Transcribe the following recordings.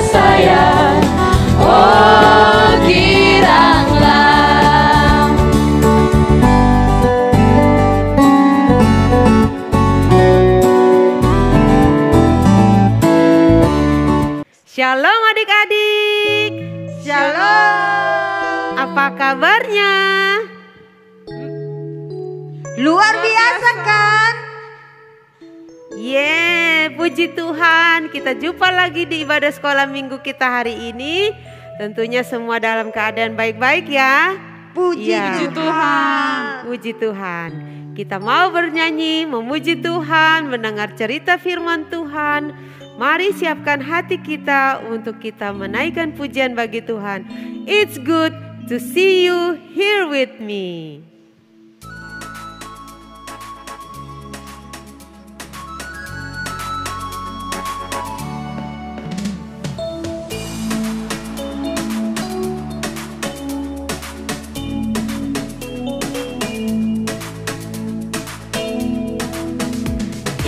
sayang, oh giranglah. Shalom adik-adik. Shalom. Apa kabarnya? Luar biasa kan? Puji Tuhan, kita jumpa lagi di ibadah sekolah minggu kita hari ini. Tentunya semua dalam keadaan baik-baik ya. Puji Tuhan. Puji Tuhan. Kita mau bernyanyi, memuji Tuhan, mendengar cerita firman Tuhan. Mari siapkan hati kita untuk kita menaikkan pujian bagi Tuhan. It's good to see you here with me.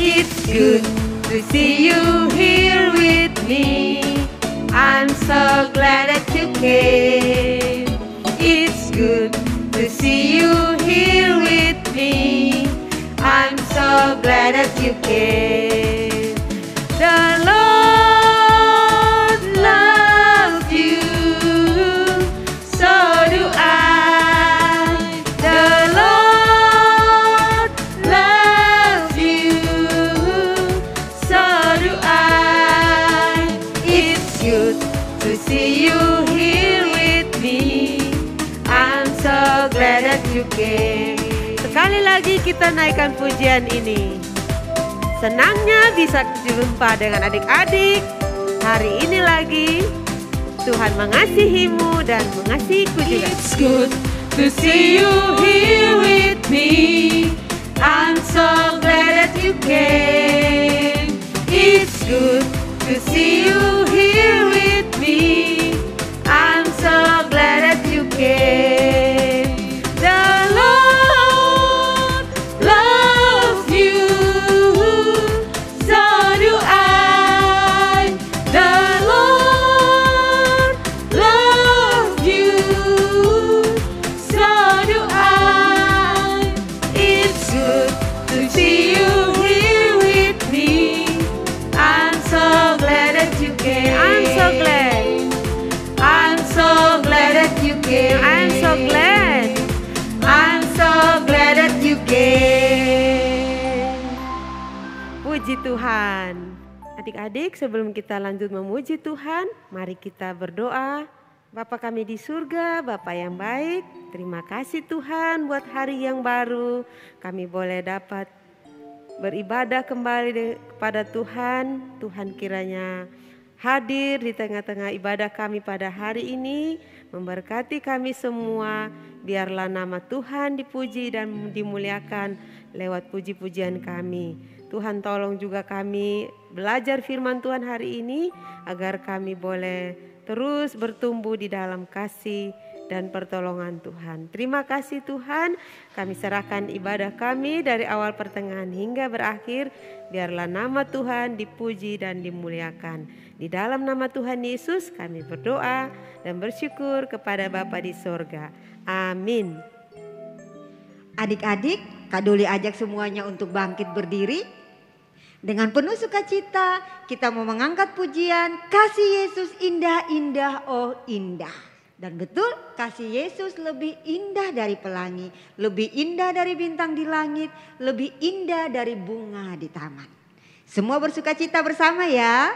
It's good to see you here with me. I'm so glad that you came. It's good to see you here with me. I'm so glad that you came. The Lord loves you, so do I. The Lord loves you, so do I. It's good to see you here with me. I'm so glad that you came. Sekali lagi kita naikkan pujian ini. Senangnya bisa jumpa dengan adik-adik hari ini lagi. Tuhan mengasihimu dan mengasihiku juga. It's good to see you here with me. I'm so glad that you came. It's good to see you here with me. I'm so glad that you came. The Lord loves you, so do I. The Lord loves you, so do I. It's good to see you here with me. I'm so glad that you came. I'm so glad. I'm so glad that you came. I'm so glad. I'm so glad that you came. Puji Tuhan. Adik-adik, sebelum kita lanjut memuji Tuhan, mari kita berdoa. Bapa kami di surga, Bapa yang baik, terima kasih Tuhan buat hari yang baru. Kami boleh dapat beribadah kembali kepada Tuhan. Tuhan kiranya hadir di tengah-tengah ibadah kami pada hari ini, memberkati kami semua. Biarlah nama Tuhan dipuji dan dimuliakan lewat puji-pujian kami. Tuhan tolong juga kami belajar firman Tuhan hari ini, agar kami boleh terus bertumbuh di dalam kasih dan pertolongan Tuhan. Terima kasih Tuhan, kami serahkan ibadah kami dari awal pertengahan hingga berakhir. Biarlah nama Tuhan dipuji dan dimuliakan. Di dalam nama Tuhan Yesus kami berdoa dan bersyukur kepada Bapa di sorga. Amin. Adik-adik, Kak Doli ajak semuanya untuk bangkit berdiri. Dengan penuh sukacita kita mau mengangkat pujian Kasih Yesus indah-indah, oh indah. Dan betul, kasih Yesus lebih indah dari pelangi, lebih indah dari bintang di langit, lebih indah dari bunga di taman. Semua bersukacita bersama ya.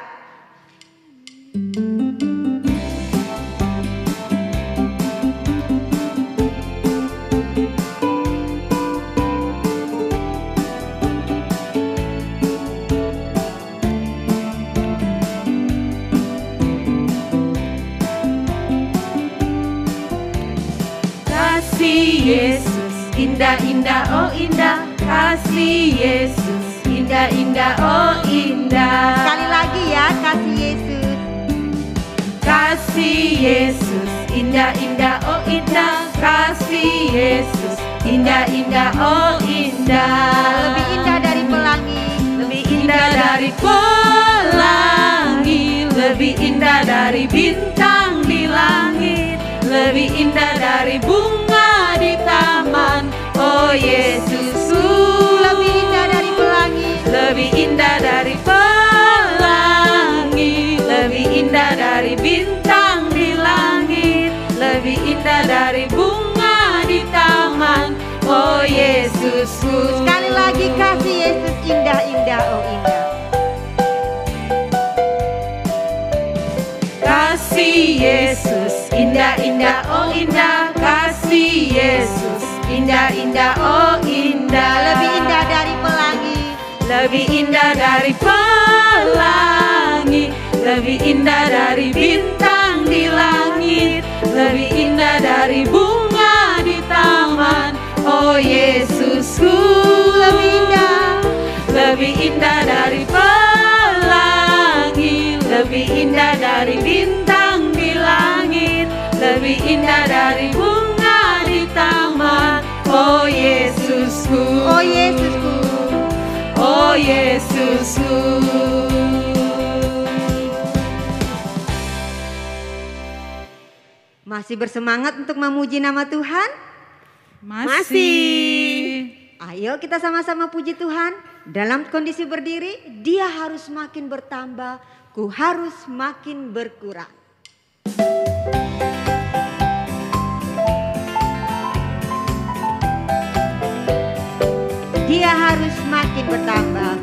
Kasih Yesus indah-indah, oh indah. Kasih Yesus indah-indah, oh indah. Sekali lagi ya, kasih Yesus. Kasih Yesus indah-indah, oh indah. Kasih Yesus indah-indah, oh indah. Lebih indah dari pelangi, lebih indah dari pelangi, lebih indah dari bintang di langit, lebih indah dari bunga di taman. Oh Yesusku, lebih indah dari pelangi, lebih indah dari pelangi, lebih indah dari bintang di langit, lebih indah dari bunga di taman. Oh Yesusku. Sekali lagi, kasih Yesus indah, indah, oh indah. Kasih Yesus indah, indah, oh indah. Kasih Yesus indah, indah, oh indah. Lebih indah dari pelangi, lebih indah dari pelangi, lebih indah dari bintang di langit, lebih indah dari bunga di taman. Oh Yesusku, lebih indah, lebih indah dari pelangi, lebih indah dari bintang di langit, lebih indah dari bunga di taman. Oh Yesusku, oh Yesusku, oh Yesusku. Masih bersemangat untuk memuji nama Tuhan? Masih. Ayo kita sama-sama puji Tuhan. Dalam kondisi berdiri, Dia harus makin bertambah, ku harus makin berkurang. Dia harus makin bertambah,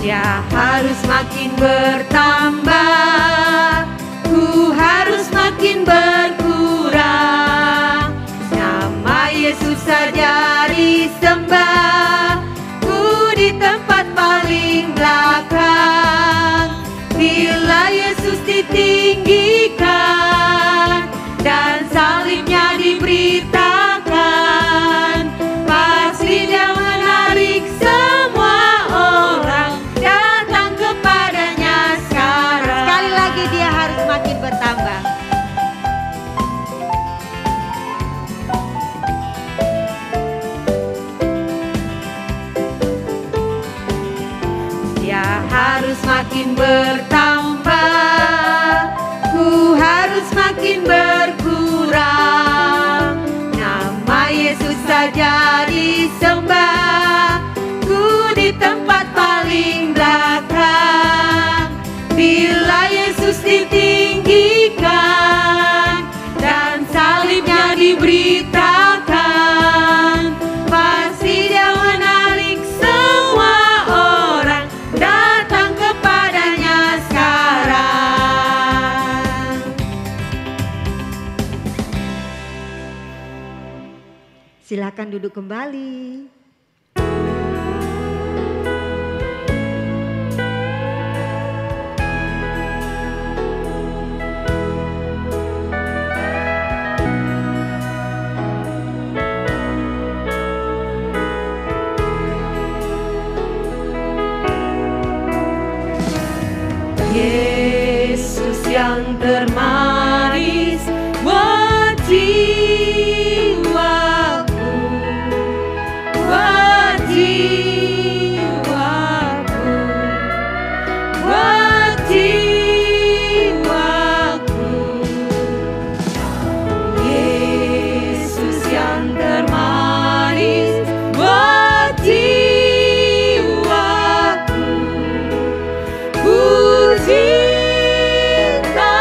Dia harus makin bertambah, ku harus makin berkurang. Nama Yesus saja disembah, ku di tempat paling belakang. Bila Yesus ditinggikan dan salibnya diberitakan, pasti Dia menarik semua orang datang kepadanya sekarang. sekali lagi Dia harus makin bertambah. Dia harus makin bertambah, ku harus makin berkurang. Nama Yesus saja disembah, ku di tempat paling belakang. Bila Yesus ditinggikan dan salibnya diberitakan, pasti Dia menarik semua orang datang kepadanya sekarang. Silakan duduk kembali. Yesus yang termanis buat jiwaku, buat jiwaku, buat jiwaku. Yesus yang termanis buat jiwaku, ku cinta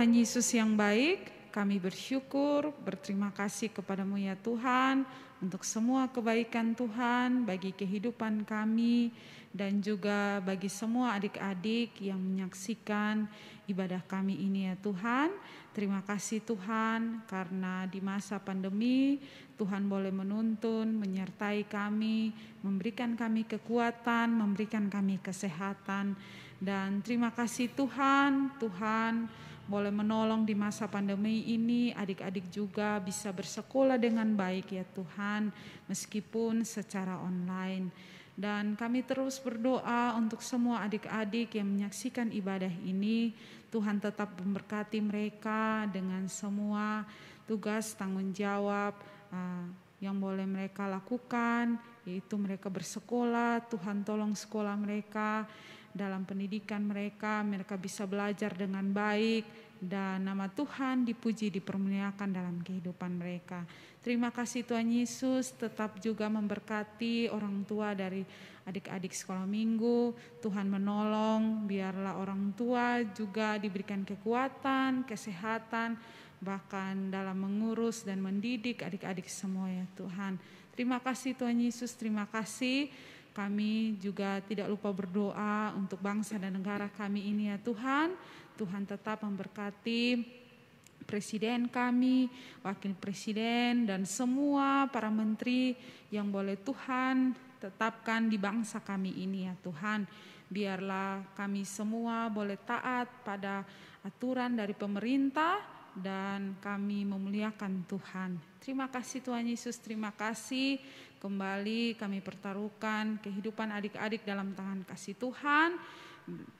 Tuhan Yesus yang baik, kami bersyukur, berterima kasih kepada-Mu ya Tuhan, untuk semua kebaikan Tuhan bagi kehidupan kami dan juga bagi semua adik-adik yang menyaksikan ibadah kami ini ya Tuhan. Terima kasih Tuhan, karena di masa pandemi Tuhan boleh menuntun, menyertai kami, memberikan kami kekuatan, memberikan kami kesehatan. Dan terima kasih Tuhan, Tuhan boleh menolong di masa pandemi ini, adik-adik juga bisa bersekolah dengan baik ya Tuhan, meskipun secara online. Dan kami terus berdoa untuk semua adik-adik yang menyaksikan ibadah ini, Tuhan tetap memberkati mereka dengan semua tugas tanggung jawab yang boleh mereka lakukan, yaitu mereka bersekolah. Tuhan tolong sekolah mereka, dalam pendidikan mereka bisa belajar dengan baik, dan nama Tuhan dipuji, dipermuliakan dalam kehidupan mereka. Terima kasih Tuhan Yesus, tetap juga memberkati orang tua dari adik-adik sekolah minggu. Tuhan menolong, biarlah orang tua juga diberikan kekuatan, kesehatan, bahkan dalam mengurus dan mendidik adik-adik semua ya Tuhan. Terima kasih Tuhan Yesus, terima kasih. Kami juga tidak lupa berdoa untuk bangsa dan negara kami ini ya Tuhan. Tuhan tetap memberkati presiden kami, wakil presiden, dan semua para menteri yang boleh Tuhan tetapkan di bangsa kami ini ya Tuhan. Biarlah kami semua boleh taat pada aturan dari pemerintah dan kami memuliakan Tuhan. Terima kasih Tuhan Yesus, terima kasih. Kembali kami pertaruhkan kehidupan adik-adik dalam tangan kasih Tuhan.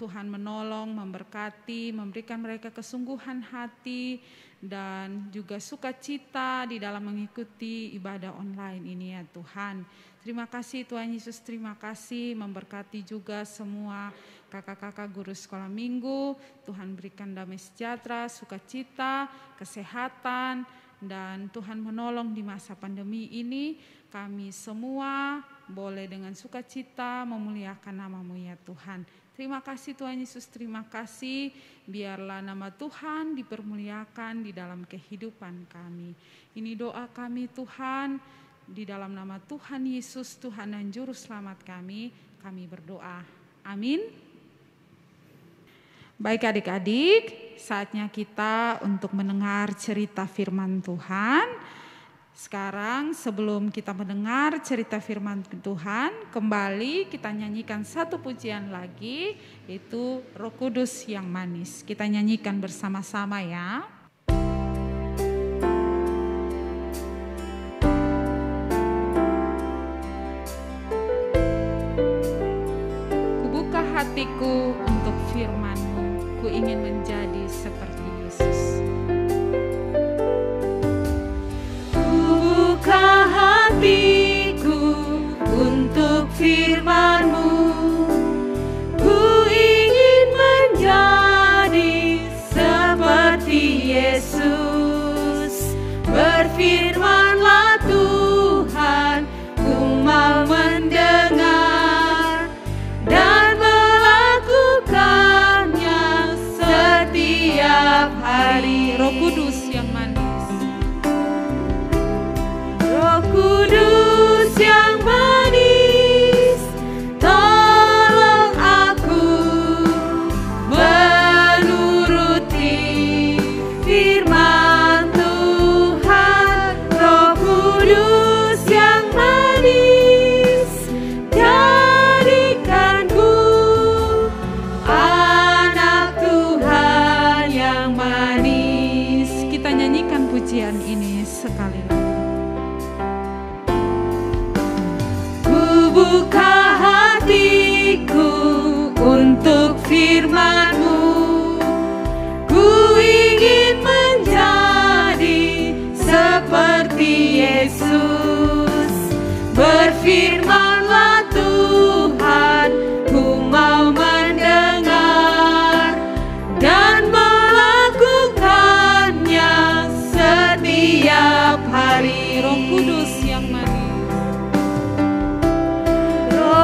Tuhan menolong, memberkati, memberikan mereka kesungguhan hati dan juga sukacita di dalam mengikuti ibadah online ini ya Tuhan. Terima kasih Tuhan Yesus, terima kasih, memberkati juga semua kakak-kakak guru sekolah minggu. Tuhan berikan damai sejahtera, sukacita, kesehatan, dan Tuhan menolong di masa pandemi ini. Kami semua boleh dengan sukacita memuliakan nama-Mu ya Tuhan. Terima kasih Tuhan Yesus, terima kasih. Biarlah nama Tuhan dipermuliakan di dalam kehidupan kami. Ini doa kami Tuhan, di dalam nama Tuhan Yesus, Tuhan dan Juru Selamat kami berdoa. Amin. Baik adik-adik, saatnya kita untuk mendengar cerita firman Tuhan. Sekarang sebelum kita mendengar cerita firman Tuhan, kembali kita nyanyikan satu pujian lagi, yaitu Roh Kudus yang manis. Kita nyanyikan bersama-sama ya. Kubuka hatiku untuk firman-Mu, ku ingin menjadi seperti Yesus. Buka hatiku untuk firman-Mu, ku ingin menjadi seperti Yesus. Berfirmanlah Tuhan, ku mau mendengar dan melakukannya setiap hari. Roh Kudus yang manis. Kudus yang manis, tolong aku menuruti firman Tuhan. Roh Kudus yang manis, jadikanku anak Tuhan yang manis. Kita nyanyikan pujian ini sekali lagi. Buka hatiku untuk firman-Mu, ku ingin menjadi seperti Yesus. Berfirmanlah Tuhan, ku mau mendengar dan melakukannya setiap hari. Roh Kudus yang manis.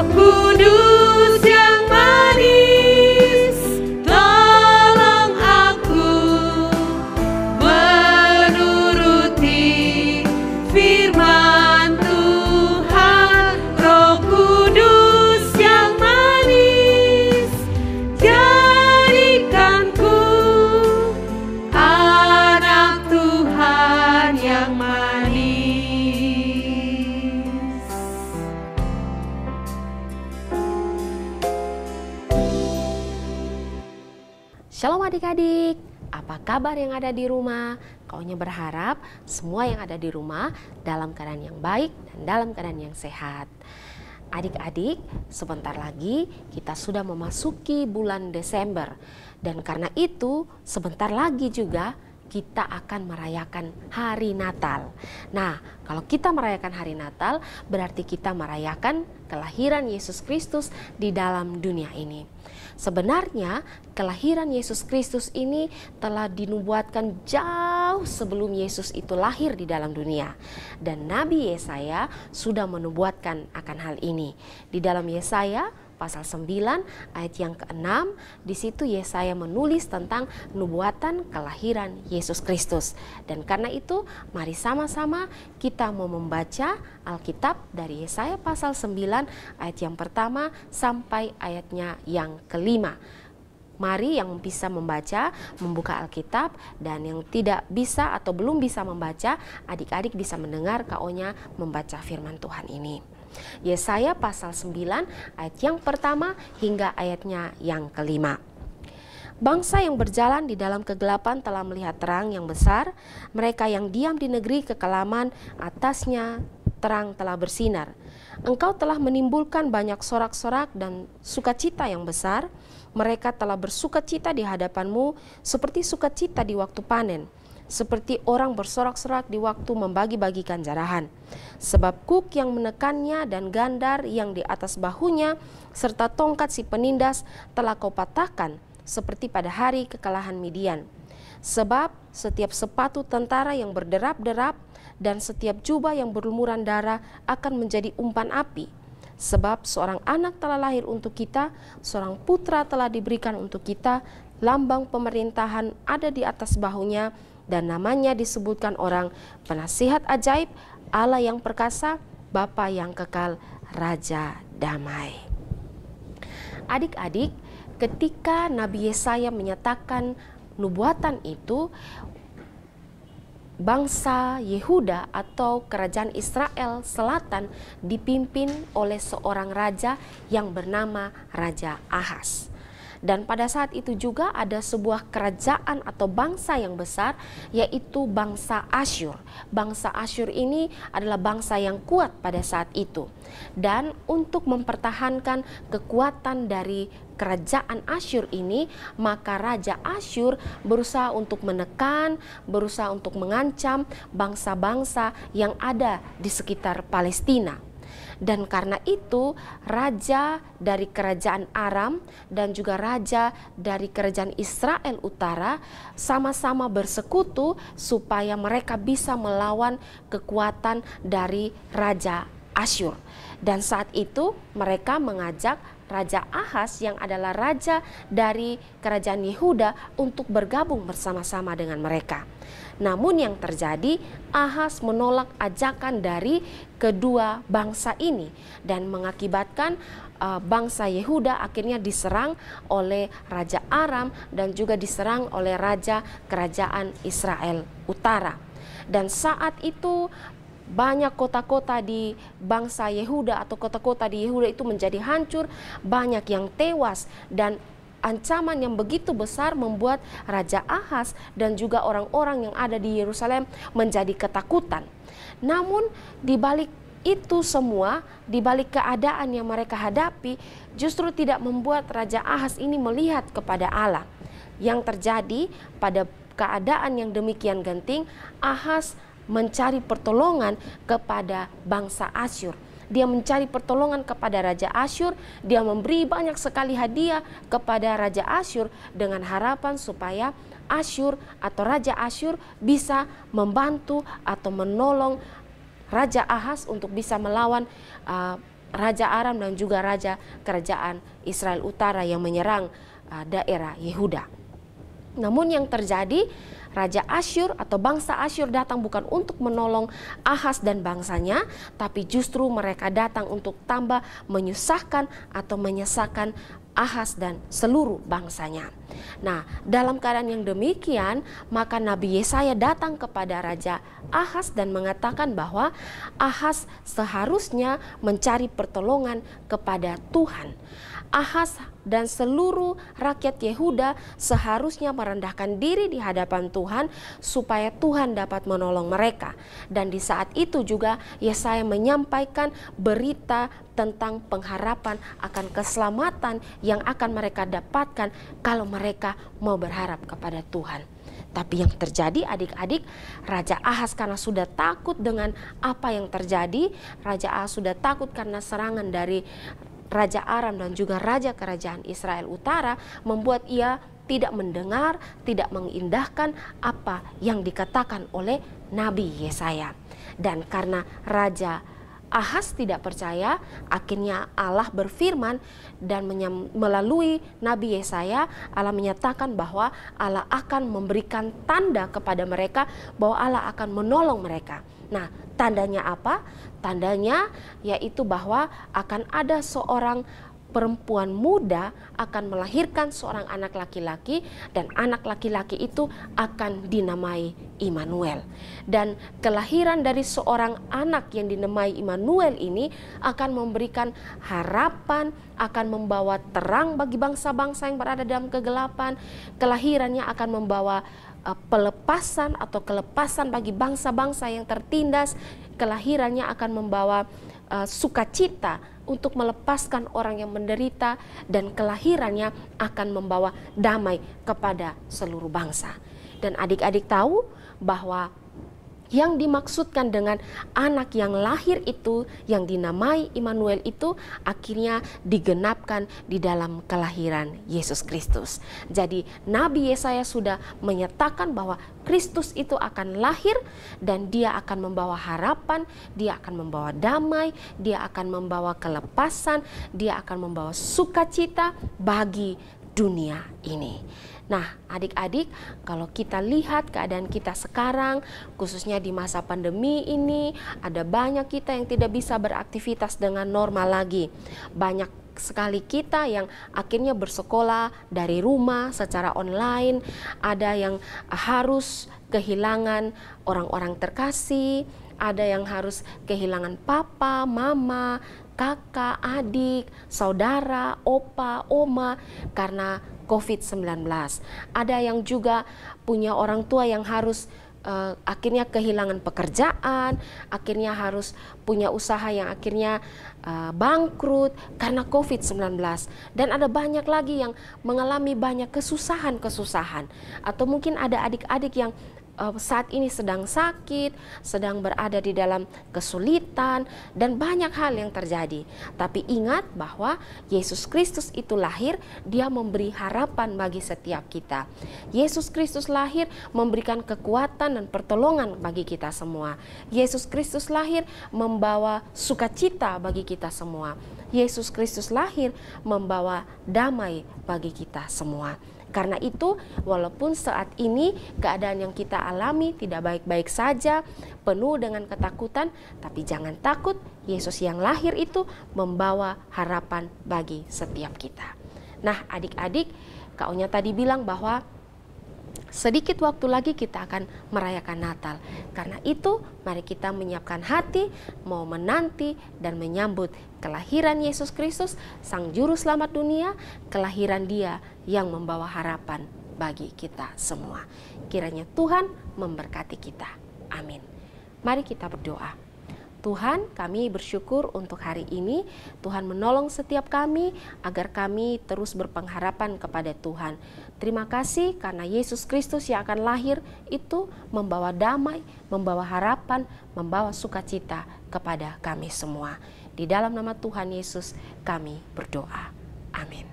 Kudus yang manis, Shalom adik-adik, apa kabar yang ada di rumah? Kaunya berharap semua yang ada di rumah dalam keadaan yang baik dan dalam keadaan yang sehat. Adik-adik, sebentar lagi kita sudah memasuki bulan Desember. Dan karena itu sebentar lagi juga kita akan merayakan hari Natal. Nah, kalau kita merayakan hari Natal, berarti kita merayakan kelahiran Yesus Kristus di dalam dunia ini. Sebenarnya kelahiran Yesus Kristus ini telah dinubuatkan jauh sebelum Yesus itu lahir di dalam dunia. Dan Nabi Yesaya sudah menubuatkan akan hal ini. Di dalam Yesaya pasal 9 ayat yang ke-6, di situ Yesaya menulis tentang nubuatan kelahiran Yesus Kristus. Dan karena itu mari sama-sama kita mau membaca Alkitab dari Yesaya pasal 9 ayat yang pertama sampai ayatnya yang kelima. Mari yang bisa membaca, membuka Alkitab, dan yang tidak bisa atau belum bisa membaca, adik-adik bisa mendengar Kak-Onya membaca firman Tuhan ini. Yesaya pasal 9 ayat yang pertama hingga ayatnya yang kelima. Bangsa yang berjalan di dalam kegelapan telah melihat terang yang besar. Mereka yang diam di negeri kekelaman, atasnya terang telah bersinar. Engkau telah menimbulkan banyak sorak-sorak dan sukacita yang besar. Mereka telah bersukacita di hadapanmu seperti sukacita di waktu panen, seperti orang bersorak-sorak di waktu membagi-bagikan jarahan. Sebab kuk yang menekannya dan gandar yang di atas bahunya serta tongkat si penindas telah kau patahkan seperti pada hari kekalahan Midian. Sebab setiap sepatu tentara yang berderap-derap dan setiap jubah yang berlumuran darah akan menjadi umpan api. Sebab seorang anak telah lahir untuk kita, seorang putra telah diberikan untuk kita, lambang pemerintahan ada di atas bahunya, dan namanya disebutkan orang Penasihat Ajaib, Allah yang perkasa, Bapa yang kekal, Raja damai. Adik-adik, ketika Nabi Yesaya menyatakan nubuatan itu, bangsa Yehuda atau kerajaan Israel Selatan dipimpin oleh seorang raja yang bernama Raja Ahas. Dan pada saat itu juga ada sebuah kerajaan atau bangsa yang besar, yaitu bangsa Asyur. Bangsa Asyur ini adalah bangsa yang kuat pada saat itu. Dan untuk mempertahankan kekuatan dari kerajaan Asyur ini, maka Raja Asyur berusaha untuk menekan, berusaha untuk mengancam bangsa-bangsa yang ada di sekitar Palestina. Dan karena itu raja dari kerajaan Aram dan juga raja dari kerajaan Israel Utara sama-sama bersekutu supaya mereka bisa melawan kekuatan dari Raja Asyur. Dan saat itu mereka mengajak Raja Ahas yang adalah raja dari kerajaan Yehuda untuk bergabung bersama-sama dengan mereka. Namun yang terjadi, Ahas menolak ajakan dari kedua bangsa ini dan mengakibatkan bangsa Yehuda akhirnya diserang oleh Raja Aram dan juga diserang oleh raja kerajaan Israel Utara. Dan saat itu banyak kota-kota di bangsa Yehuda atau kota-kota di Yehuda itu menjadi hancur, banyak yang tewas, dan ancaman yang begitu besar membuat Raja Ahas dan juga orang-orang yang ada di Yerusalem menjadi ketakutan. Namun di balik itu semua, di balik keadaan yang mereka hadapi, justru tidak membuat Raja Ahas ini melihat kepada Allah. Yang terjadi pada keadaan yang demikian genting, Ahas mencari pertolongan kepada bangsa Asyur. Dia mencari pertolongan kepada Raja Asyur, dia memberi banyak sekali hadiah kepada Raja Asyur dengan harapan supaya Asyur atau Raja Asyur bisa membantu atau menolong Raja Ahas untuk bisa melawan Raja Aram dan juga Raja Kerajaan Israel Utara yang menyerang daerah Yehuda. Namun yang terjadi, Raja Asyur atau bangsa Asyur datang bukan untuk menolong Ahas dan bangsanya, tapi justru mereka datang untuk tambah menyusahkan atau menyesakan Ahas dan seluruh bangsanya. Nah, dalam keadaan yang demikian, maka Nabi Yesaya datang kepada Raja Ahas dan mengatakan bahwa Ahas seharusnya mencari pertolongan kepada Tuhan. Ahas dan seluruh rakyat Yehuda seharusnya merendahkan diri di hadapan Tuhan supaya Tuhan dapat menolong mereka. Dan di saat itu juga Yesaya menyampaikan berita tentang pengharapan akan keselamatan yang akan mereka dapatkan kalau mereka mau berharap kepada Tuhan. Tapi yang terjadi adik-adik, Raja Ahaz karena sudah takut dengan apa yang terjadi, Raja Ahaz sudah takut karena serangan dari Raja Aram dan juga Raja Kerajaan Israel Utara, membuat ia tidak mendengar, tidak mengindahkan apa yang dikatakan oleh Nabi Yesaya. Dan karena Raja Ahaz tidak percaya, akhirnya Allah berfirman dan melalui Nabi Yesaya, Allah menyatakan bahwa Allah akan memberikan tanda kepada mereka bahwa Allah akan menolong mereka. Nah, tandanya apa? Tandanya yaitu bahwa akan ada seorang perempuan muda akan melahirkan seorang anak laki-laki, dan anak laki-laki itu akan dinamai Immanuel. Dan kelahiran dari seorang anak yang dinamai Immanuel ini akan memberikan harapan, akan membawa terang bagi bangsa-bangsa yang berada dalam kegelapan. Kelahirannya akan membawa pelepasan atau kelepasan bagi bangsa-bangsa yang tertindas. Kelahirannya akan membawa sukacita untuk melepaskan orang yang menderita, dan kelahirannya akan membawa damai kepada seluruh bangsa. Dan adik-adik tahu bahwa yang dimaksudkan dengan anak yang lahir itu, yang dinamai Immanuel itu, akhirnya digenapkan di dalam kelahiran Yesus Kristus. Jadi Nabi Yesaya sudah menyatakan bahwa Kristus itu akan lahir, dan dia akan membawa harapan, dia akan membawa damai, dia akan membawa kelepasan, dia akan membawa sukacita bagi dunia ini. Nah, adik-adik, kalau kita lihat keadaan kita sekarang, khususnya di masa pandemi ini, ada banyak kita yang tidak bisa beraktivitas dengan normal lagi. Banyak sekali kita yang akhirnya bersekolah dari rumah secara online, ada yang harus kehilangan orang-orang terkasih, ada yang harus kehilangan papa, mama, kakak, adik, saudara, opa, oma karena COVID-19. Ada yang juga punya orang tua yang harus akhirnya kehilangan pekerjaan, akhirnya harus punya usaha yang akhirnya bangkrut karena COVID-19. Dan ada banyak lagi yang mengalami banyak kesusahan-kesusahan. Atau mungkin ada adik-adik yang saat ini sedang sakit, sedang berada di dalam kesulitan, dan banyak hal yang terjadi. Tapi ingat bahwa Yesus Kristus itu lahir, dia memberi harapan bagi setiap kita. Yesus Kristus lahir memberikan kekuatan dan pertolongan bagi kita semua. Yesus Kristus lahir membawa sukacita bagi kita semua. Yesus Kristus lahir membawa damai bagi kita semua. Karena itu, walaupun saat ini keadaan yang kita alami tidak baik-baik saja, penuh dengan ketakutan, tapi jangan takut, Yesus yang lahir itu membawa harapan bagi setiap kita. Nah, adik-adik, Kak Onya tadi bilang bahwa sedikit waktu lagi kita akan merayakan Natal. Karena itu, mari kita menyiapkan hati, mau menanti dan menyambut kelahiran Yesus Kristus, Sang Juru Selamat dunia, kelahiran Dia yang membawa harapan bagi kita semua. Kiranya Tuhan memberkati kita. Amin. Mari kita berdoa. Tuhan, kami bersyukur untuk hari ini. Tuhan menolong setiap kami agar kami terus berpengharapan kepada Tuhan. Terima kasih karena Yesus Kristus yang akan lahir itu membawa damai, membawa harapan, membawa sukacita kepada kami semua. Di dalam nama Tuhan Yesus kami berdoa. Amin.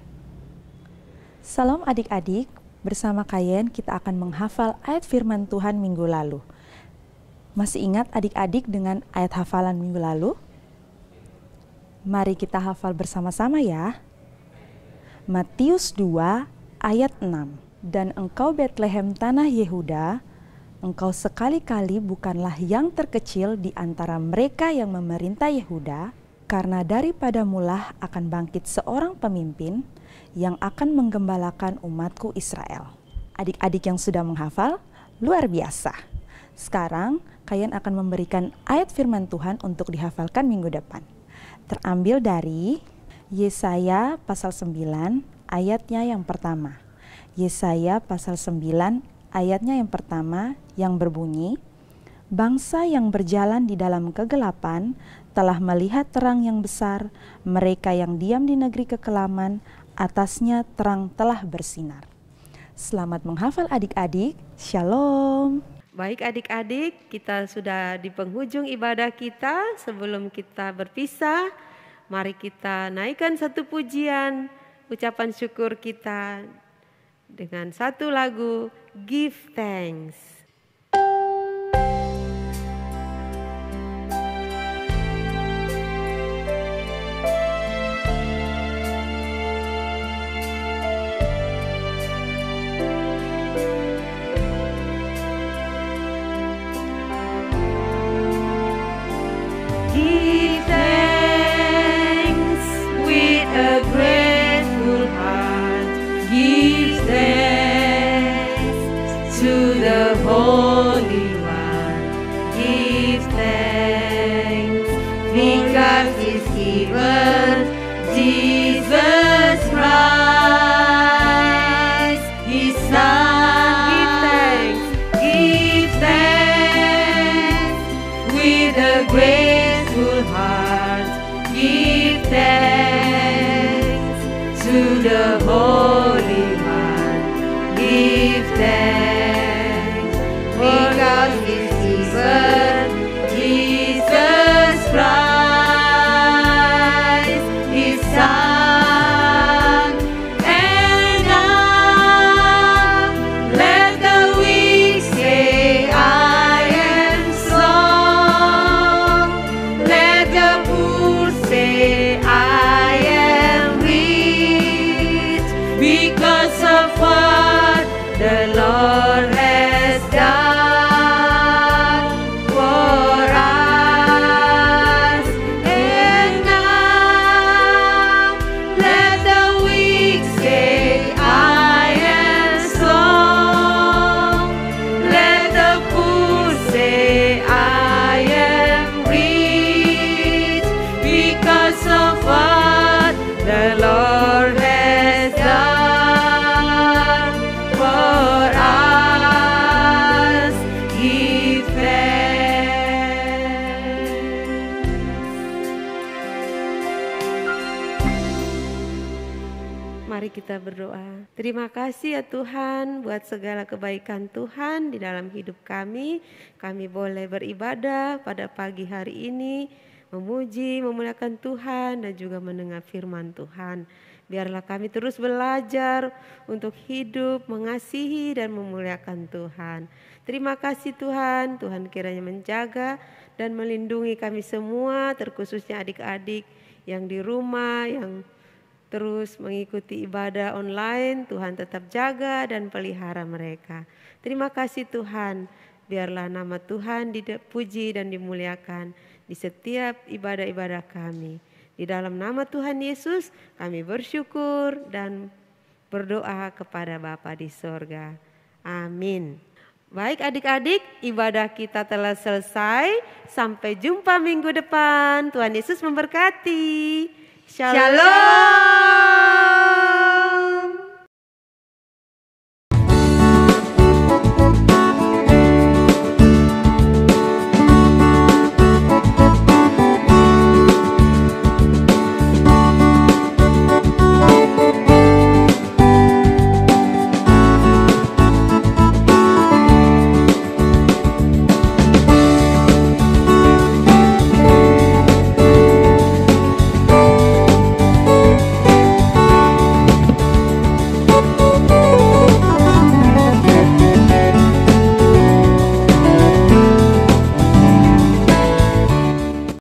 Salam adik-adik, bersama Kayen kita akan menghafal ayat firman Tuhan minggu lalu. Masih ingat adik-adik dengan ayat hafalan minggu lalu? Mari kita hafal bersama-sama ya. Matius 2 ayat 6. Dan engkau Betlehem tanah Yehuda, engkau sekali-kali bukanlah yang terkecil di antara mereka yang memerintah Yehuda, karena daripadamulah akan bangkit seorang pemimpin yang akan menggembalakan umatku Israel. Adik-adik yang sudah menghafal, luar biasa. Sekarang, Kayen akan memberikan ayat firman Tuhan untuk dihafalkan minggu depan. Terambil dari Yesaya pasal 9 ayatnya yang pertama. Yesaya pasal 9 ayatnya yang pertama yang berbunyi, bangsa yang berjalan di dalam kegelapan telah melihat terang yang besar, mereka yang diam di negeri kekelaman, atasnya terang telah bersinar. Selamat menghafal adik-adik, shalom. Baik adik-adik, kita sudah di penghujung ibadah kita. Sebelum kita berpisah, mari kita naikkan satu pujian, ucapan syukur kita dengan satu lagu, Give Thanks. Give thanks with a grateful heart. Give thanks to the Holy One. Give thanks because He's given Jesus Christ, His Son. Give thanks with a grateful heart. Give thanks to the Holy One. Give thanks because He's given Jesus Christ, His Son. And now let the weak say, I am strong. Let the poor say, I am rich, because of what the Lord has done for us. And now let the weak say, I am strong. Let the poor say, I am rich, because of what the Lord has done for us. Give thanks. Mari kita berdoa. Terima kasih ya Tuhan buat segala kebaikan Tuhan di dalam hidup kami. Kami boleh beribadah pada pagi hari ini, memuji, memuliakan Tuhan dan juga mendengar firman Tuhan. Biarlah kami terus belajar untuk hidup, mengasihi dan memuliakan Tuhan. Terima kasih Tuhan, Tuhan kiranya menjaga dan melindungi kami semua, terkhususnya adik-adik yang di rumah, yang terus mengikuti ibadah online. Tuhan tetap jaga dan pelihara mereka. Terima kasih Tuhan, biarlah nama Tuhan dipuji dan dimuliakan di setiap ibadah-ibadah kami. Di dalam nama Tuhan Yesus kami bersyukur dan berdoa kepada Bapa di sorga. Amin. Baik adik-adik, ibadah kita telah selesai. Sampai jumpa minggu depan. Tuhan Yesus memberkati. Shalom.